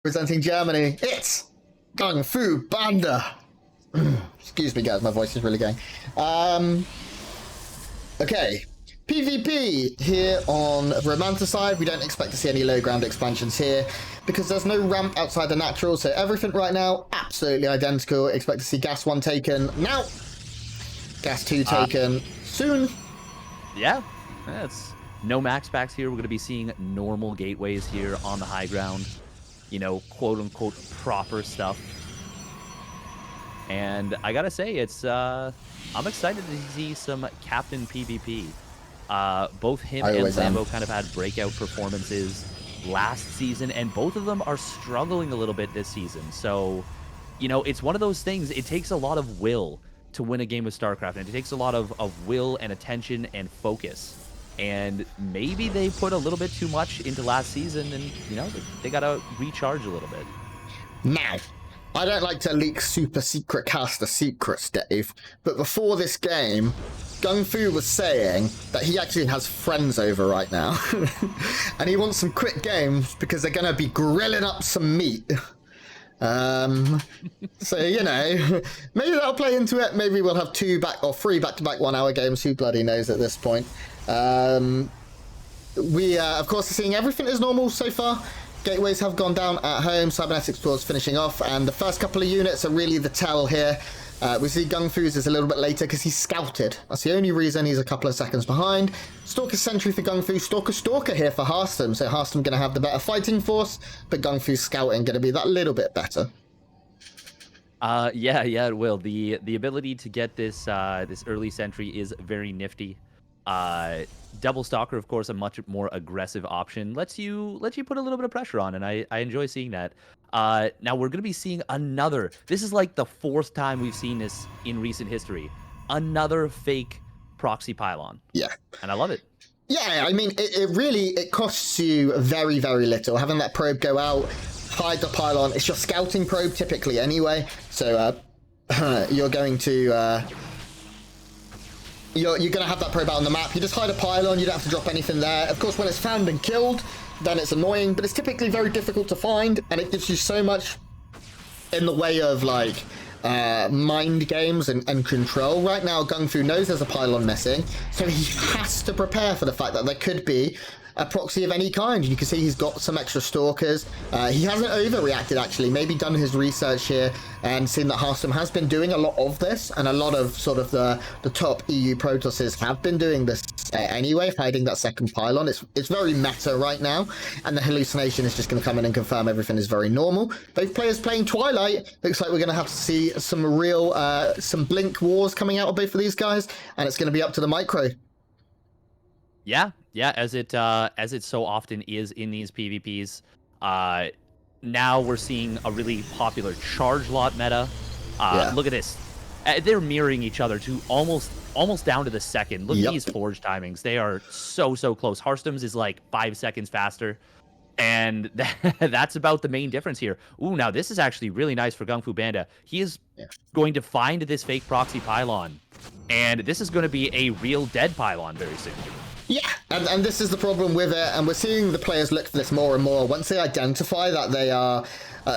Representing Germany, it's GunGFuBanDa. Excuse me, guys, my voice is really going. Okay, PvP here on Romanta side. We don't expect to see any low ground expansions here because there's no ramp outside the natural, so everything right now absolutely identical. Expect to see Gas 1 taken now, Gas 2 taken soon. Yeah, that's no max packs here. We're going to be seeing normal gateways here on the high ground. You know, quote unquote proper stuff. And I gotta say, it's I'm excited to see some Captain PvP. Both him and Zambo kind of had breakout performances last season, and both of them are struggling a little bit this season. So, you know, it's one of those things. It takes a lot of will to win a game of StarCraft, and it takes a lot of will and attention and focus. And maybe they put a little bit too much into last season, and, you know, they got to recharge a little bit. Now, I don't like to leak super secret caster secrets, Dave, but before this game, GunGfu was saying that he actually has friends over right now, and he wants some quick games because they're going to be grilling up some meat. So, you know, maybe that'll play into it. Maybe we'll have 3 back-to-back 1 hour games. Who bloody knows at this point? We, of course, are seeing everything as normal so far. Gateways have gone down at home. Cybernetics Explorers finishing off, and the first couple of units are really the tell here. We see GunGFu's is a little bit later because he's scouted. That's the only reason he's a couple of seconds behind. Stalker Sentry for GunGFu, Stalker here for Harstem. So Harstem going to have the better fighting force, but GunGFu's scouting going to be that little bit better. Yeah, it will. The ability to get this this early sentry is very nifty. Double Stalker, of course, a much more aggressive option. Lets you put a little bit of pressure on, and I enjoy seeing that. Now we're gonna be seeing another. This is like the 4th time we've seen this in recent history. Another fake proxy pylon. Yeah, and I love it. Yeah, I mean, it really costs you very, very little. Having that probe go out, hide the pylon. It's your scouting probe typically anyway. So you're going to. You're going to have that probe out on the map. You just hide a pylon, you don't have to drop anything there. Of course, when it's found and killed, then it's annoying, but it's typically very difficult to find, and it gives you so much in the way of, like, mind games and control. Right now, GunGFu knows there's a pylon missing, so he has to prepare for the fact that there could be a proxy of any kind. You can see he's got some extra stalkers. He hasn't overreacted, actually. Maybe done his research here and seen that Harstem has been doing a lot of this, and a lot of sort of the top EU Protosses have been doing this anyway, hiding that second pylon. It's very meta right now, and the hallucination is just going to come in and confirm everything is very normal. Both players playing Twilight. Looks like we're going to have to see some real some blink wars coming out of both of these guys, and it's going to be up to the micro. Yeah, as it so often is in these PvPs. Now we're seeing a really popular charge lot meta. Look at this. They're mirroring each other to almost down to the second. Look at these forge timings. They are so close. Harstem's is like 5 seconds faster. And that's about the main difference here. Ooh, now this is actually really nice for GunGFuBanDa. He is going to find this fake proxy pylon. And this is going to be a real dead pylon very soon. Yeah, and this is the problem with it, and we're seeing the players look for this more and more. Once they identify that they are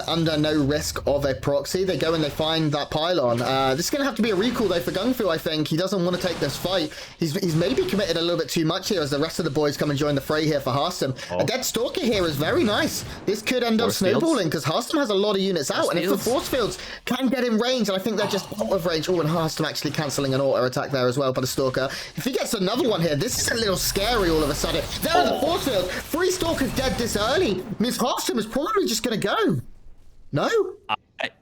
under no risk of a proxy, they go and they find that pylon. This is going to have to be a recall, though, for GunGFu, I think. He doesn't want to take this fight. He's maybe committed a little bit too much here as the rest of the boys come and join the fray here for Harstem. A dead Stalker here is very nice. This could end up snowballing because Harstem has a lot of units out, and if the force fields can get in range, and I think they're just out of range. Oh, and Harstem actually cancelling an auto attack there as well by the Stalker. If he gets another one here, this is a little scary all of a sudden. There are the force field. 3 Stalkers dead this early. Miss Harstem is probably just going to go. No?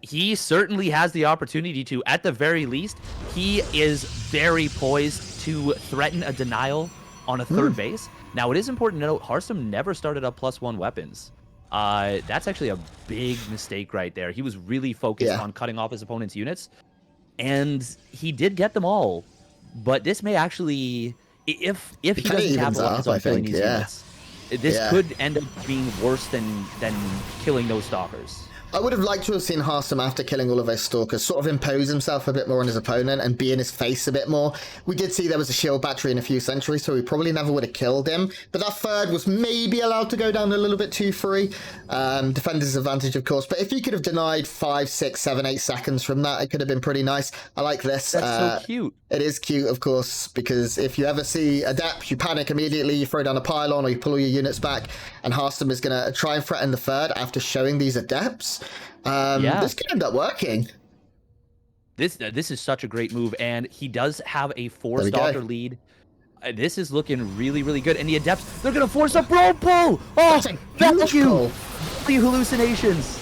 He certainly has the opportunity to. At the very least, he is very poised to threaten a denial on a third base. Now, it is important to note, Harstem never started up +1 weapons. That's actually a big mistake right there. He was really focused on cutting off his opponent's units, and he did get them all. But this may actually, if he doesn't capitalize on killing these units, this could end up being worse than killing those stalkers. I would have liked to have seen Harstem after killing all of those Stalkers sort of impose himself a bit more on his opponent and be in his face a bit more. We did see there was a shield battery in a few centuries, so we probably never would have killed him. But that third was maybe allowed to go down a little bit too free. Defender's advantage, of course. But if he could have denied 5, 6, 7, 8 seconds from that, it could have been pretty nice. I like this. That's so cute. It is cute, of course, because if you ever see a dep, you panic immediately, you throw down a pylon or you pull all your units back, and Harstem is going to try and threaten the third after showing these adepts. This could end up working. This is such a great move, and he does have a 4-stalker lead. This is looking really, really good. And the adepts, they're going to force a bro pull. Oh, thank you. The hallucinations.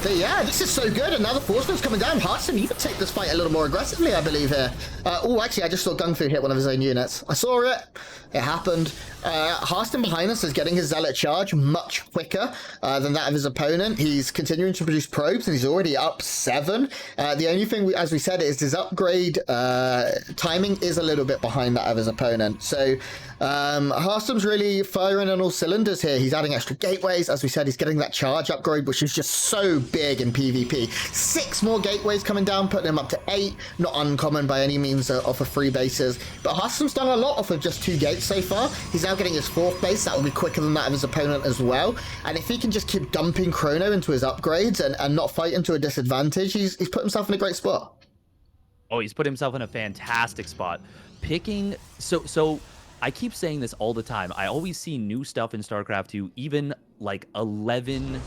So yeah, this is so good. Another Forceman's coming down. Harstem, you can take this fight a little more aggressively, I believe, here. Oh, actually, I just saw GunGfu hit one of his own units. I saw it. It happened. Harstem behind us is getting his Zealot charge much quicker than that of his opponent. He's continuing to produce probes, and he's already up 7. The only thing, as we said, is his upgrade timing is a little bit behind that of his opponent. So Harstem's really firing on all cylinders here. He's adding extra gateways. As we said, he's getting that charge upgrade, which is just so big in PvP. 6 more gateways coming down, putting him up to 8. Not uncommon by any means off of 3 bases. But Harstem's done a lot off of just 2 gates so far. He's now getting his 4th base. That will be quicker than that of his opponent as well. And if he can just keep dumping Chrono into his upgrades and not fight into a disadvantage, he's put himself in a great spot. Oh, he's put himself in a fantastic spot. Picking... So I keep saying this all the time. I always see new stuff in StarCraft 2, even like 11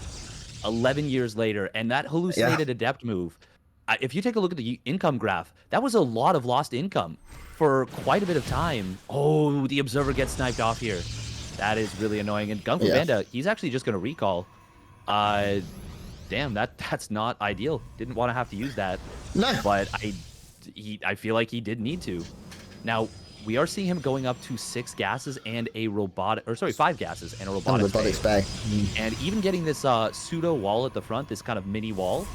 years later. And that hallucinated adept move, if you take a look at the income graph, that was a lot of lost income for quite a bit of time. Oh, the observer gets sniped off here. That is really annoying. And GunGFuBanDa, he's actually just going to recall. Damn, that's not ideal. Didn't want to have to use that. No. But I feel like he did need to. Now, we are seeing him going up to 6 gases and a robotic, or sorry, 5 gases and a robotics bay. And even getting this pseudo wall at the front, this kind of mini wall.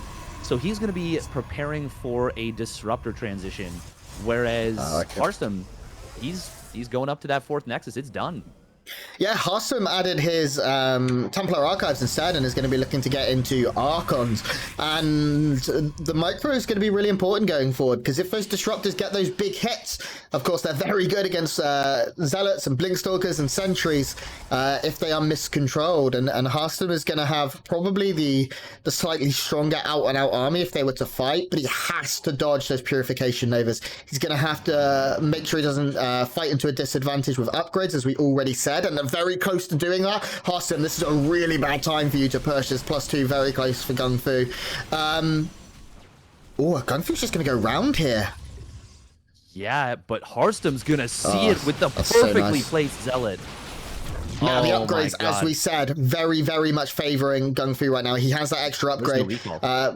So he's going to be preparing for a disruptor transition, whereas Harstem, he's going up to that 4th nexus. It's done. Yeah, Harstem added his Templar Archives instead and is going to be looking to get into Archons. And the micro is going to be really important going forward, because if those Disruptors get those big hits, of course, they're very good against Zealots and Blinkstalkers and Sentries if they are miscontrolled. And Harstem is going to have probably the slightly stronger out-and-out army if they were to fight, but he has to dodge those Purification Novas. He's going to have to make sure he doesn't fight into a disadvantage with upgrades, as we already said. And they're very close to doing that. Harstem, this is a really bad time for you to push this +2, very close for GunGfu. Oh, GunGfu's just going to go round here. Yeah, but Harstem's going to see it with the perfectly placed Zealot. Now, the upgrades, as we said, very, very much favoring GunGfu right now. He has that extra upgrade.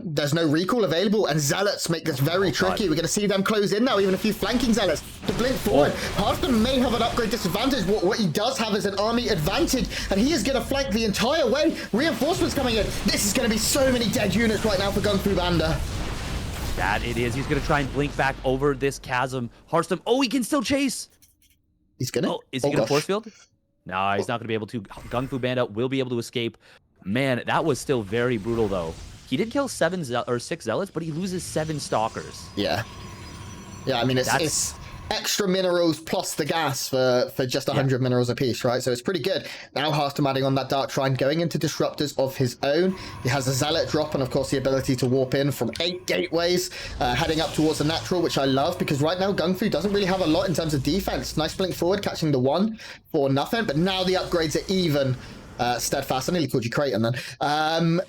There's no recall available, and Zealots make this very tricky. We're going to see them close in now, even a few flanking Zealots to blink forward. Harstem may have an upgrade disadvantage. What he does have is an army advantage, and he is going to flank the entire way. Reinforcements coming in. This is going to be so many dead units right now for GunGFuBanDa. That it is. He's going to try and blink back over this chasm. Harstem, he can still chase. He's going to? Is he going to force field? No, he's not going to be able to. GunGFuBanDa will be able to escape. Man, that was still very brutal, though. He did kill 6 Zealots, but he loses 7 Stalkers. Yeah. Yeah, I mean, it's extra minerals plus the gas for just 100 minerals apiece, right? So it's pretty good. Now Harstem adding on that Dark Shrine, going into Disruptors of his own. He has a Zealot drop and, of course, the ability to warp in from 8 gateways, heading up towards the natural, which I love, because right now GunGfu doesn't really have a lot in terms of defense. Nice blink forward, catching the 1 for nothing, but now the upgrades are even. Steadfast. I nearly called you Creighton then. Well,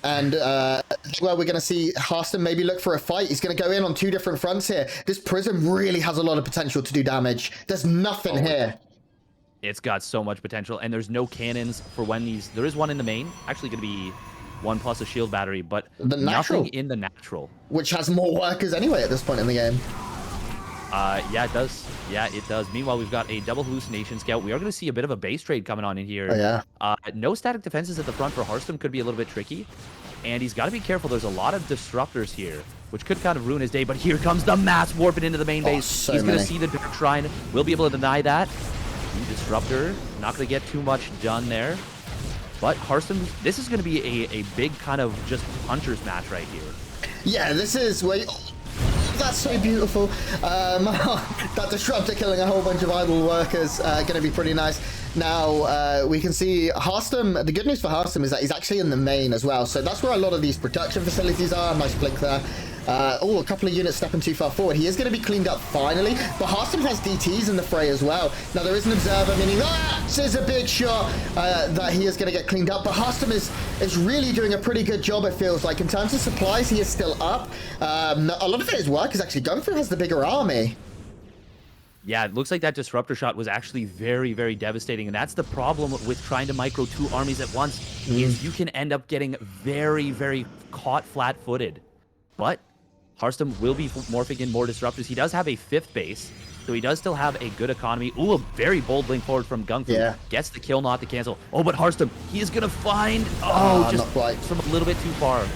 we're going to see Harstem maybe look for a fight. He's going to go in on 2 different fronts here. This Prism really has a lot of potential to do damage. There's nothing here. It's got so much potential, and there's no cannons for when these... There is one in the main. Actually going to be 1 plus a shield battery, but nothing in the natural. Which has more workers anyway at this point in the game. Yeah, it does. Yeah, it does. Meanwhile, we've got a double hallucination scout. We are going to see a bit of a base trade coming on in here. Oh, yeah. No static defenses at the front for Harstem could be a little bit tricky. And he's got to be careful. There's a lot of disruptors here, which could kind of ruin his day. But here comes the mass warping into the main base. He's going to see the Dark Shrine. Will be able to deny that. Disruptor. Not going to get too much done there. But Harstem, this is going to be a big kind of just puncher's match right here. Yeah, this is where... That's so beautiful. That disruptor killing a whole bunch of idle workers going to be pretty nice. Now, we can see Harstem. The good news for Harstem is that he's actually in the main as well. So that's where a lot of these production facilities are. Nice blink there. Oh, a couple of units stepping too far forward. He is going to be cleaned up finally, but Harstem has DTs in the fray as well. Now, there is an observer, meaning this is a big shot that he is going to get cleaned up, but Harstem is really doing a pretty good job, it feels like. In terms of supplies, he is still up. A lot of his work is actually GunGFu has the bigger army. Yeah, it looks like that disruptor shot was actually very, very devastating, and that's the problem with trying to micro 2 armies at once, is you can end up getting very, very caught flat-footed. But Harstem will be morphing in more disruptors. He does have a 5th base, so he does still have a good economy. Ooh, a very bold link forward from GunGFu. Yeah. Gets the kill, not the cancel. Oh, but Harstem, he is going to find... just not quite. From a little bit too far.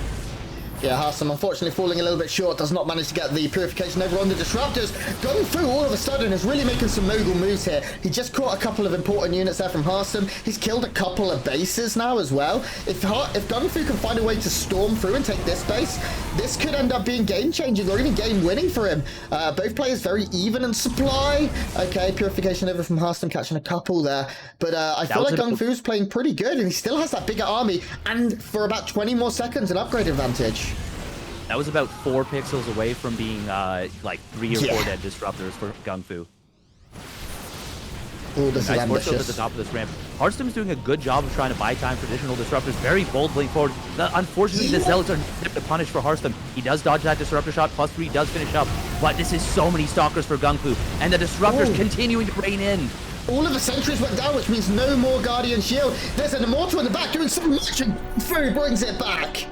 Yeah, Harstem unfortunately falling a little bit short, does not manage to get the purification over on the disruptors. GunGFu all of a sudden is really making some mogul moves here. He just caught a couple of important units there from Harstem. He's killed a couple of bases now as well. If GunGFu can find a way to storm through and take this base, this could end up being game-changing or even game-winning for him. Both players very even in supply. Okay, purification over from Harstem, catching a couple there. But I feel like GunGFu is playing pretty good, and he still has that bigger army, and for about 20 more seconds, an upgrade advantage. That was about 4 pixels away from being like 3 or 4 dead disruptors for GunGFu. Ooh, this is nice force ambitious. at the top of this ramp. Harstem's doing a good job of trying to buy time for additional disruptors. Very bold blink forward. Unfortunately, the Zealots are nipped to punish for Harstem. He does dodge that disruptor shot. +3 does finish up. But this is so many stalkers for GunGFu. And the disruptors continuing to rain in. All of the sentries went down, which means no more Guardian Shield. There's an Immortal in the back doing so much, and GunGFu brings it back.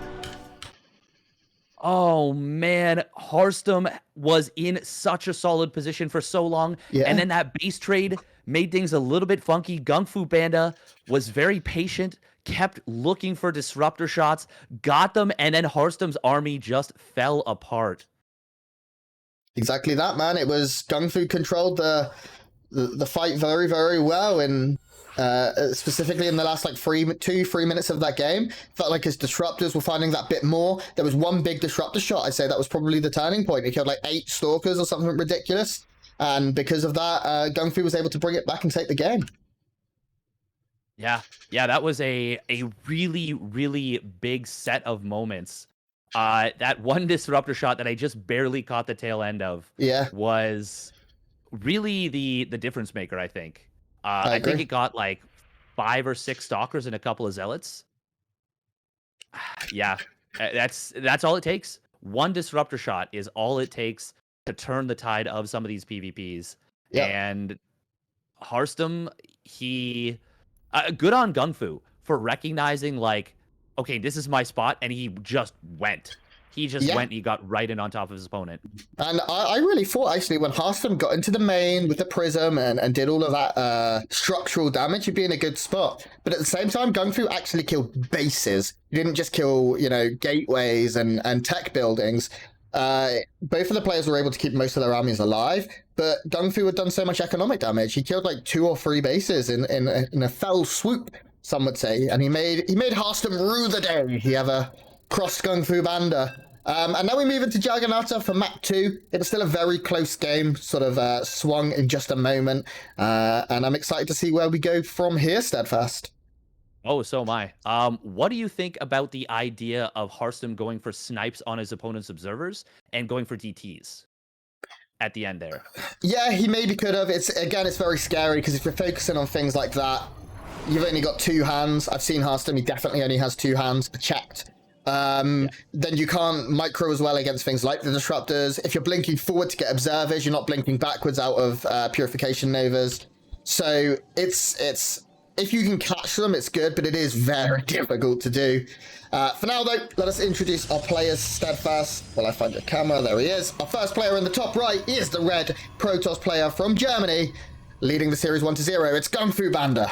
Oh, man. Harstem was in such a solid position for so long. Yeah. And then that base trade made things a little bit funky. GunGFuBanDa was very patient, kept looking for disruptor shots, got them, and then Harstem's army just fell apart. Exactly that, man. It was GunGFu controlled the fight very, very well, and specifically in the last like 3 minutes of that game. Felt like his disruptors were finding that bit more. There was one big disruptor shot, I'd say that was probably the turning point. He killed like 8 stalkers or something ridiculous, and because of that, GunGFu was able to bring it back and take the game. Yeah, that was a really, really big set of moments. That one disruptor shot that I just barely caught the tail end of was really the difference maker, I think. I think it got like 5 or 6 stalkers and a couple of zealots. Yeah, that's all it takes. One disruptor shot is all it takes to turn the tide of some of these PvPs. Yep. And Harstem, he good on GunGFu for recognizing like, okay, this is my spot, and he just went. He just went and he got right in on top of his opponent. And I really thought, actually, when Harstem got into the main with the Prism and did all of that structural damage, he'd be in a good spot. But at the same time, GunGFu actually killed bases. He didn't just kill, gateways and tech buildings. Both of the players were able to keep most of their armies alive, but GunGFu had done so much economic damage. He killed like 2 or 3 bases in a fell swoop, some would say. And he made Harstem rue the day he ever crossed GunGFuBanDa. And now we move into Juggernaut for map 2. It was still a very close game, sort of swung in just a moment. And I'm excited to see where we go from here, Steadfast. Oh, so am I. What do you think about the idea of Harstem going for snipes on his opponent's observers and going for DTs at the end there? Yeah, he maybe could have. It's very scary because if you're focusing on things like that, you've only got 2 hands. I've seen Harstem, he definitely only has 2 hands checked. Then you can't micro as well against things like the disruptors. If you're blinking forward to get observers, you're not blinking backwards out of purification novas. So it's if you can catch them, it's good, but it is very difficult to do. For now, though, let us introduce our players, Steadfast. Well, I find your camera. There he is. Our first player in the top right is the red Protoss player from Germany, leading the series 1-0. It's GunGFuBanDa.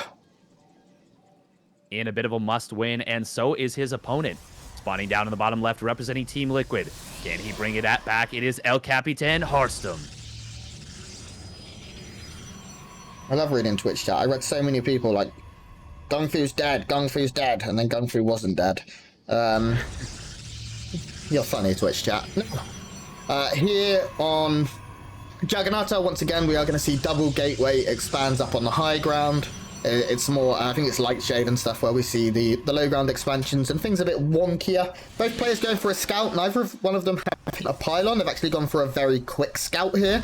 In a bit of a must-win, and so is his opponent. Spawning down in the bottom left, representing Team Liquid. Can he bring it back? It is El Capitan Harstem. I love reading Twitch chat. I read so many people like GunGFu's dead, GunGFu's dead, and then GunGFu wasn't dead. You're funny, Twitch chat. Here on Juggernaut, once again, we are going to see double gateway expands up on the high ground. It's more, I think it's light shade and stuff where we see the low ground expansions and things a bit wonkier. Both players going for a scout. Neither of one of them have a pylon. They've actually gone for a very quick scout here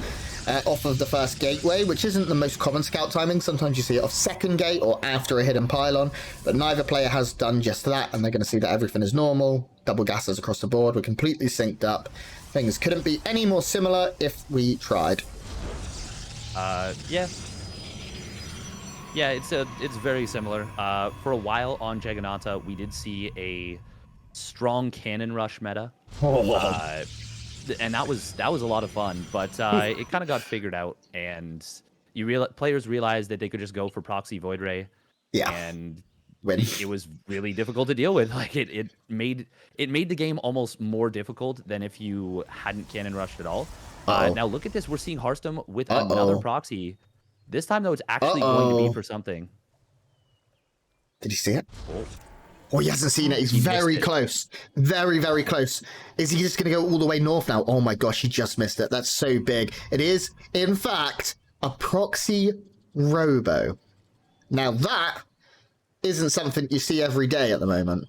off of the first gateway, which isn't the most common scout timing. Sometimes you see it off second gate or after a hidden pylon, but neither player has done just that, and they're going to see that everything is normal. Double gases across the board. We're completely synced up. Things couldn't be any more similar if we tried. Yeah. Yeah, it's very similar. For a while on Juggernaut, we did see a strong cannon rush meta, and that was a lot of fun. But it kind of got figured out, and players realized that they could just go for proxy void ray. Yeah, and it was really difficult to deal with. Like it made the game almost more difficult than if you hadn't cannon rushed at all. Now look at this. We're seeing Harstem with another proxy. This time, though, it's actually going to be for something. Did you see it? Oh, he hasn't seen it. He's very close. Very, very close. Is he just going to go all the way north now? Oh my gosh, he just missed it. That's so big. It is, in fact, a proxy robo. Now, that isn't something you see every day at the moment.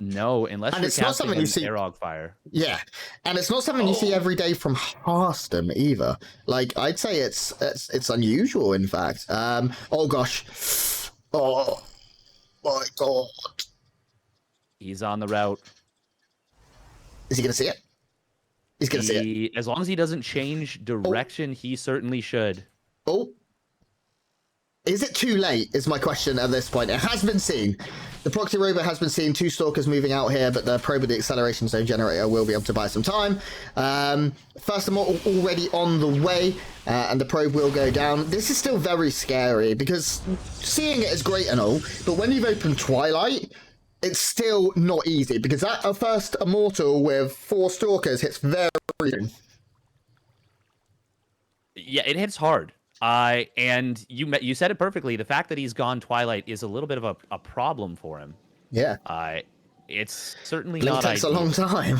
No, unless you're casting an Arog fire. Yeah, and it's not something you see every day from Harstem either. Like, I'd say it's unusual, in fact. Oh gosh. Oh my god. He's on the route. Is he gonna see it? He's gonna see it. As long as he doesn't change direction, he certainly should. Oh. Is it too late, is my question at this point. It has been seen. The proxy robo has been seen. 2 stalkers moving out here, but the probe of the acceleration zone generator will be able to buy some time. First immortal already on the way, and the probe will go down. This is still very scary, because seeing it is great and all, but when you've opened Twilight, it's still not easy, because that first immortal with 4 stalkers hits very soon. Yeah, it hits hard. And you said it perfectly. The fact that he's gone Twilight is a little bit of a problem for him. Yeah. It's certainly Blink not takes a long time.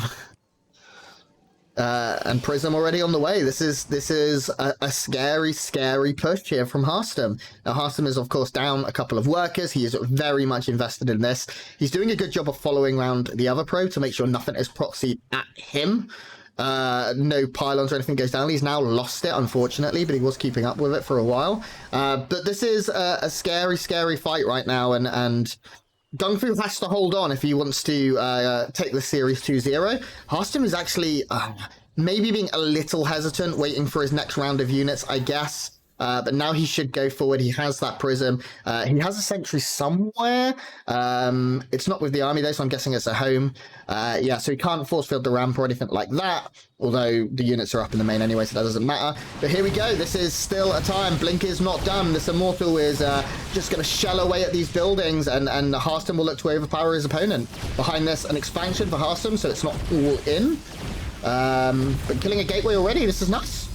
And Prism already on the way. This is a scary, scary push here from Harstem. Now, Harstem is, of course, down a couple of workers. He is very much invested in this. He's doing a good job of following around the other pro to make sure nothing is proxied at him. No pylons or anything goes down. He's now lost it, unfortunately, but he was keeping up with it for a while. But this is a scary, scary fight right now, and GunGFu has to hold on if he wants to take the series 2-0. Harstem is actually maybe being a little hesitant, waiting for his next round of units, I guess. But now he should go forward. He has that prism. He has a sentry somewhere. It's not with the army, though, so I'm guessing it's at home. Yeah, so he can't force field the ramp or anything like that, although the units are up in the main anyway, so that doesn't matter. But here we go. This is still a time. Blink is not done. This immortal is just going to shell away at these buildings, and Harstem will look to overpower his opponent. Behind this, an expansion for Harstem, so it's not all in. But killing a gateway already, this is nuts.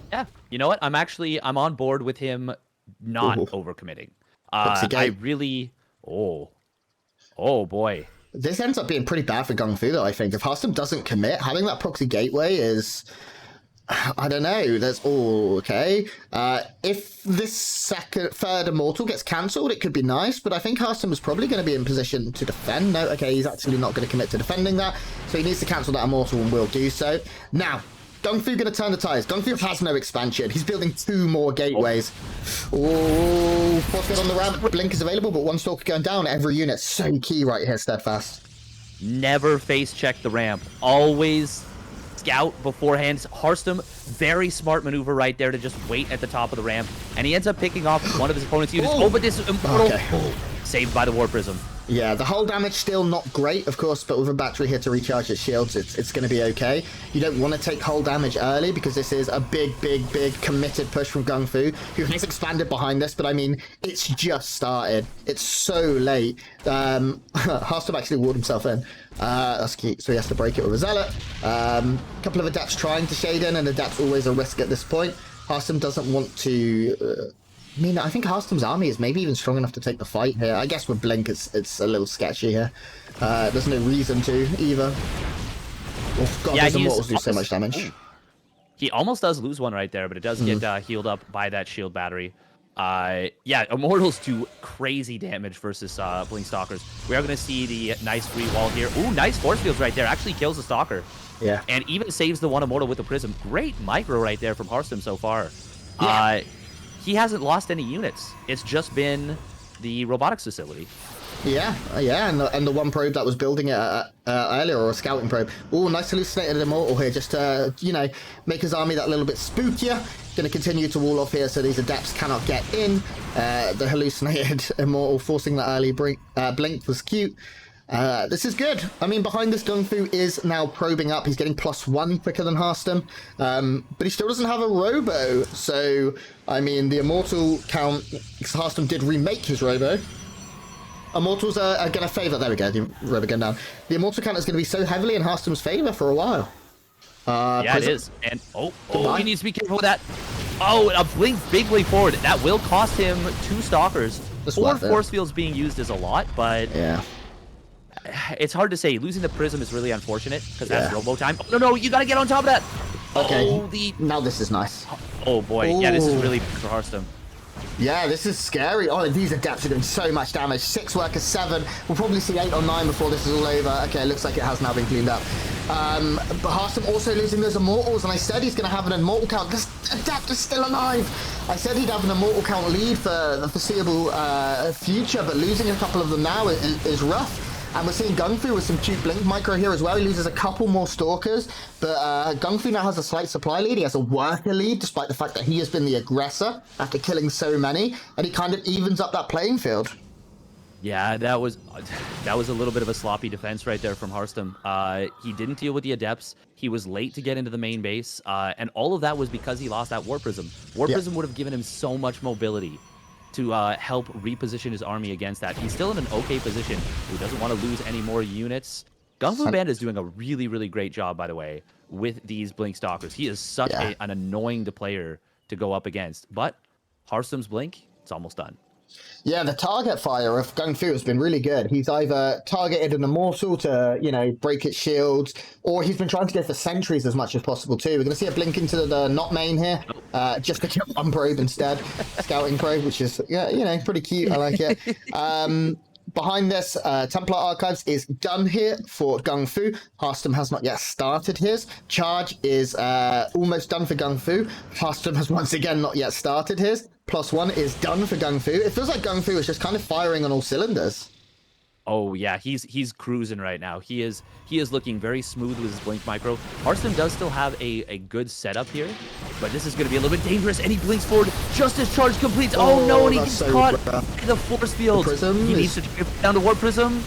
Yeah, you know what? I'm on board with him not overcommitting. I really, oh boy. This ends up being pretty bad for GunGFu, though, I think. If Harstem doesn't commit, having that proxy gateway is, I don't know, that's all okay. If this third immortal gets cancelled, it could be nice, but I think Harstem is probably going to be in position to defend. No, okay, he's actually not going to commit to defending that, so he needs to cancel that immortal and will do so. Now, GunGFu going to turn the tires. GunGFu has no expansion. He's building 2 more gateways. Oh, force field on the ramp. Blink is available, but 1 stalker going down. Every unit. So key right here, Steadfast. Never face check the ramp. Always scout beforehand. Harstem, very smart maneuver right there to just wait at the top of the ramp. And he ends up picking off one of his opponent's units. Oh, but this immortal. Okay. Saved by the War Prism. Yeah, the hull damage still not great, of course, but with a battery here to recharge its shields, it's going to be okay. You don't want to take hull damage early because this is a big committed push from GunGFu, who has expanded behind this, but I mean, it's just started. It's so late. Harstem actually walled himself in. That's cute, so he has to break it with a Zealot. A couple of Adepts trying to shade in, and Adepts always a risk at this point. Harstem doesn't want to I mean, I think Harstem's army is maybe even strong enough to take the fight here. I guess with Blink, it's a little sketchy here. There's no reason to either. Oh god, those Immortals do so much damage. He almost does lose one right there, but it does get healed up by that shield battery. Yeah, Immortals do crazy damage versus Blink Stalkers. We are going to see the nice free wall here. Ooh, nice force fields right there. Actually kills the Stalker. Yeah. And even saves the one Immortal with the Prism. Great micro right there from Harstem so far. Yeah. He hasn't lost any units. It's just been the robotics facility. Yeah, and the one probe that was building it earlier, or a scouting probe. Oh, nice hallucinated Immortal here, just to, you know, make his army that little bit spookier. Going to continue to wall off here so these Adepts cannot get in. The hallucinated Immortal forcing the early blink was cute. This is good. I mean, behind this, GunGFu is now probing up. He's getting +1 quicker than Harstem, but he still doesn't have a Robo. So, I mean, the Immortal count, because Harstem did remake his Robo. Immortals are going to favour. There we go. The Robo going down. The Immortal count is going to be so heavily in Harstem's favour for a while. Yeah, it is. And he needs to be careful with that. Oh, a blink big way forward. That will cost him 2 Stalkers. 4 force fields being used is a lot, but yeah, it's hard to say. Losing the Prism is really unfortunate because that's Robo time. Oh, no, you got to get on top of that. Okay. Now this is nice. Oh boy. Ooh. Yeah, this is really big for Harstem. Yeah, this is scary. Oh, these Adepts are doing so much damage. 6 workers, 7. We'll probably see 8 or 9 before this is all over. Okay, it looks like it has now been cleaned up. But Harstem also losing those Immortals, and I said he's going to have an Immortal count. This Adept is still alive. I said he'd have an Immortal count lead for the foreseeable future, but losing a couple of them now is rough. And we're seeing GunGFu with some cute blink micro here as well. He loses a couple more Stalkers, but GunGFu now has a slight supply lead. He has a worker lead, despite the fact that he has been the aggressor after killing so many, and he kind of evens up that playing field. Yeah, that was a little bit of a sloppy defense right there from Harstem. He didn't deal with the Adepts. He was late to get into the main base, and all of that was because he lost that War Prism. War Prism would have given him so much mobility to help reposition his army against that. He's still in an okay position. He doesn't want to lose any more units. GunGFuBanDa is doing a really, really great job, by the way, with these Blink Stalkers. He is such an annoying player to go up against. But Harstem's Blink, it's almost done. Yeah, the target fire of GunGFu has been really good. He's either targeted an Immortal to, you know, break its shields, or he's been trying to go for sentries as much as possible too. We're going to see a blink into the not main here, just to kill one probe instead. Scouting probe, which is, yeah, you know, pretty cute. I like it. Behind this, Templar Archives is done here for GunGFu. Harstem has not yet started his. Charge is almost done for GunGFu. Harstem has once again not yet started his. +1 is done for GunGFu. It feels like GunGFu is just kind of firing on all cylinders. Oh yeah, he's cruising right now. He is looking very smooth with his blink micro. Harstem does still have a good setup here, but this is going to be a little bit dangerous. And he blinks forward just as charge completes. Oh no, and he gets caught in the force field. He needs to get down to Warp Prism.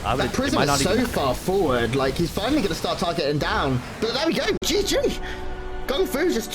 That Prism is so far forward. Like, he's finally going to start targeting down. But there we go. GG. GunGFu just